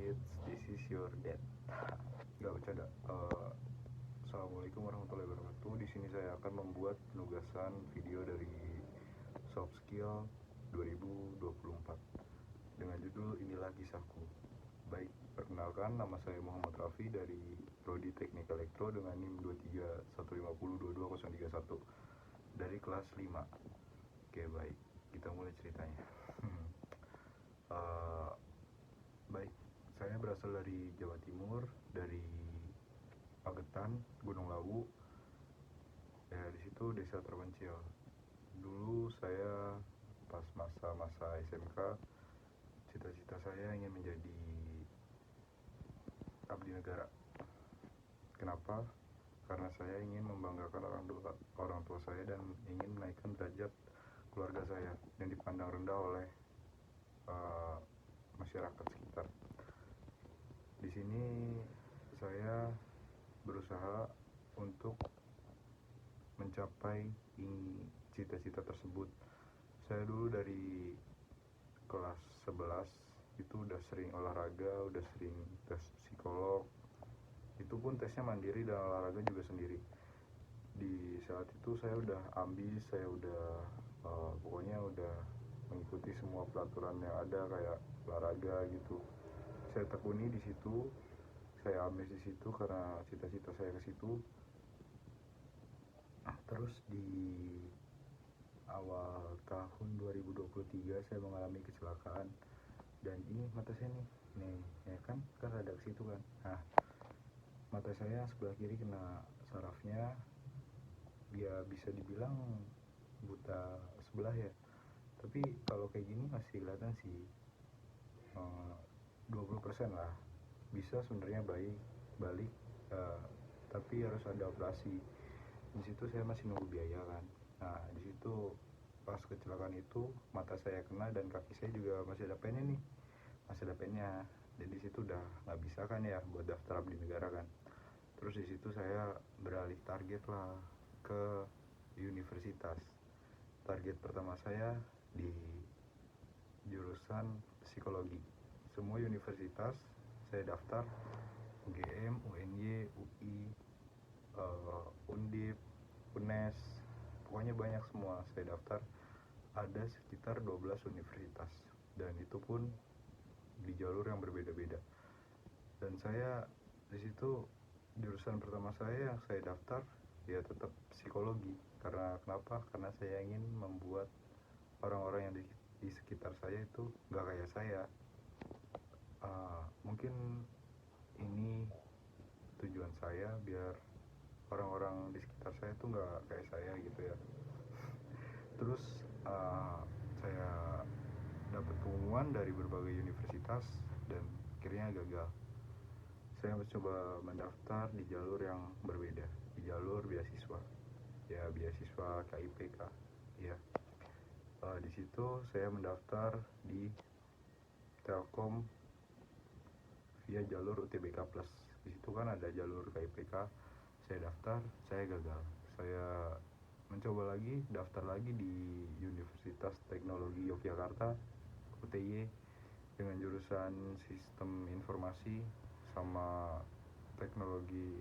this is your dad. Gak bercanda. Assalamualaikum warahmatullahi wabarakatuh. Di sini saya akan membuat penugasan video dari Soft Skill 2024 dengan judul Inilah Kisahku. Baik, perkenalkan, nama saya Muhammad Rafi dari Prodi Teknik Elektro dengan NIM 2315022031 dari kelas 5. Oke, baik, kita mulai ceritanya. Baik, saya berasal dari Jawa Timur, dari Pagetan, Gunung Lawu. Ya, di situ desa terpencil. Dulu saya pas masa-masa SMK, cita-cita saya ingin menjadi abdi negara. Kenapa? Karena saya ingin membanggakan orang tua saya dan ingin menaikkan derajat keluarga saya yang dipandang rendah oleh masyarakat sekitar. Di sini saya berusaha untuk mencapai cita-cita tersebut. Saya dulu dari kelas 11 itu udah sering olahraga, udah sering tes psikolog. Itu pun tesnya mandiri dan olahraga juga sendiri. Di saat itu saya udah ambis, saya udah pokoknya udah mengikuti semua peraturan yang ada kayak olahraga gitu. Saya tekuni di situ, saya ambis di situ karena cita-cita saya ke situ. Terus di awal tahun 2023 saya mengalami kecelakaan dan ini mata saya nih ya kan ada ke situ kan. Nah, mata saya sebelah kiri kena sarafnya, ya bisa dibilang buta sebelah ya. Tapi kalau kayak gini masih kelihatan sih 20% lah. Bisa sebenarnya balik, tapi harus ada operasi. Di situ saya masih nunggu biaya kan. Nah, di situ pas kecelakaan itu mata saya kena dan kaki saya juga masih ada pennya nih. Masih ada pennya. Jadi di situ udah nggak bisa kan ya buat daftar abdi negara kan. Terus di situ saya beralih target lah ke universitas. Target pertama saya di jurusan psikologi. Semua universitas saya daftar, UGM, UNY, UI, Undip, UNES, pokoknya banyak semua saya daftar. Ada sekitar 12 universitas dan itu pun di jalur yang berbeda-beda. Dan saya di situ jurusan pertama saya yang saya daftar ya tetap psikologi. Karena kenapa? Karena saya ingin membuat orang-orang yang di sekitar saya itu nggak kayak saya. Mungkin ini tujuan saya biar orang-orang di sekitar saya itu nggak kayak saya gitu ya. Terus saya dapat pengumuman dari berbagai universitas dan akhirnya gagal. Saya mencoba mendaftar di jalur yang berbeda, di jalur beasiswa, ya beasiswa KIPK ya. Di situ saya mendaftar di Telkom via jalur UTBK Plus. Di situ kan ada jalur KIPK. Saya daftar, saya gagal. Saya mencoba lagi, daftar lagi di Universitas Teknologi Yogyakarta UTY dengan jurusan Sistem Informasi sama Teknologi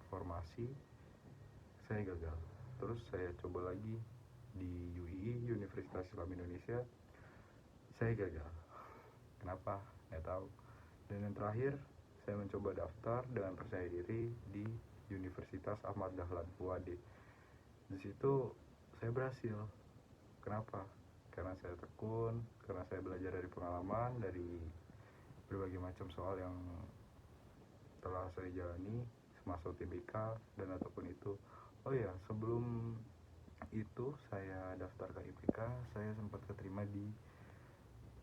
Informasi. Saya gagal. Terus saya coba lagi di UII, Universitas Islam Indonesia. Saya gagal. Kenapa? Nggak tahu. Dan yang terakhir, saya mencoba daftar dengan percaya diri di Universitas Ahmad Dahlan UAD. Di situ saya berhasil. Kenapa? Karena saya tekun, karena saya belajar dari pengalaman, dari berbagai macam soal yang telah saya jalani semasa UTBK dan ataupun itu. Oh ya, sebelum itu saya daftar ke IPK, saya sempat keterima di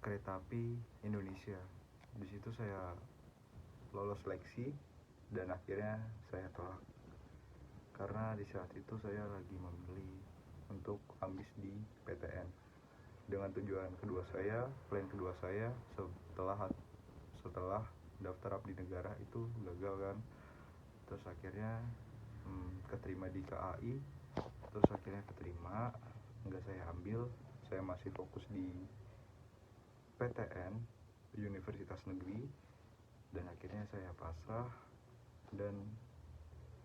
Kereta Api Indonesia. Di situ saya lolos seleksi dan akhirnya saya tolak karena di saat itu saya lagi memilih untuk ambis di PTN dengan tujuan kedua saya, plan kedua saya setelah daftar abdi negara itu gagal kan. Terus akhirnya keterima di KAI, terus akhirnya keterima, nggak saya ambil, saya masih fokus di PTN Universitas Negeri. dan akhirnya saya pasrah. Dan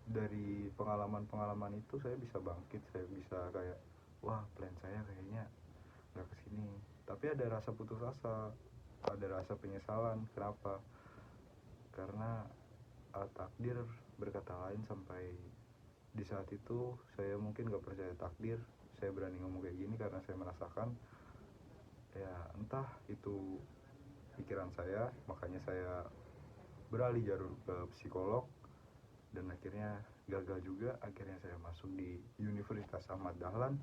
dari pengalaman-pengalaman itu saya bisa bangkit, saya bisa kayak wah plan saya kayaknya nggak kesini, tapi ada rasa putus asa, ada rasa penyesalan. Kenapa? Karena takdir berkata lain. Sampai di saat itu saya mungkin gak percaya takdir. Saya berani ngomong kayak gini karena saya merasakan, ya entah itu pikiran saya, makanya saya beralih jalur ke psikolog. Dan akhirnya gagal juga. Akhirnya saya masuk di Universitas Ahmad Dahlan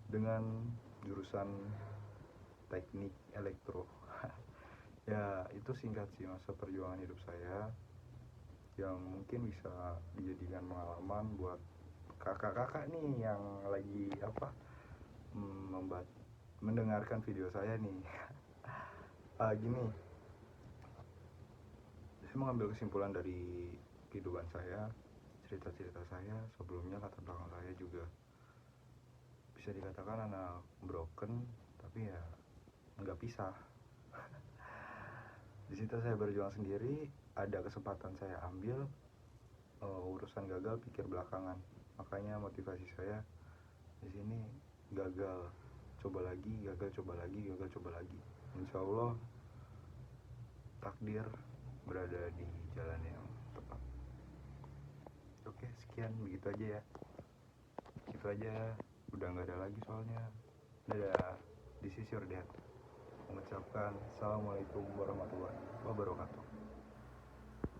dengan jurusan teknik elektro. Ya itu singkat sih masa perjuangan hidup saya, yang mungkin bisa dijadikan pengalaman buat kakak-kakak nih yang lagi membuat mendengarkan video saya nih. Gini, saya mengambil kesimpulan dari kehidupan saya, cerita-cerita saya sebelumnya. Latar belakang saya juga bisa dikatakan anak broken, tapi ya nggak pisah. Di situ saya berjuang sendiri, ada kesempatan saya ambil. Urusan gagal pikir belakangan. Makanya motivasi saya di sini, gagal coba lagi, gagal coba lagi, gagal coba lagi. Insya Allah takdir berada di jalan yang tepat. Oke, sekian, begitu aja ya. Itu aja, udah nggak ada lagi soalnya. Dadah, this is your dad mengucapkan assalamualaikum warahmatullahi wabarakatuh.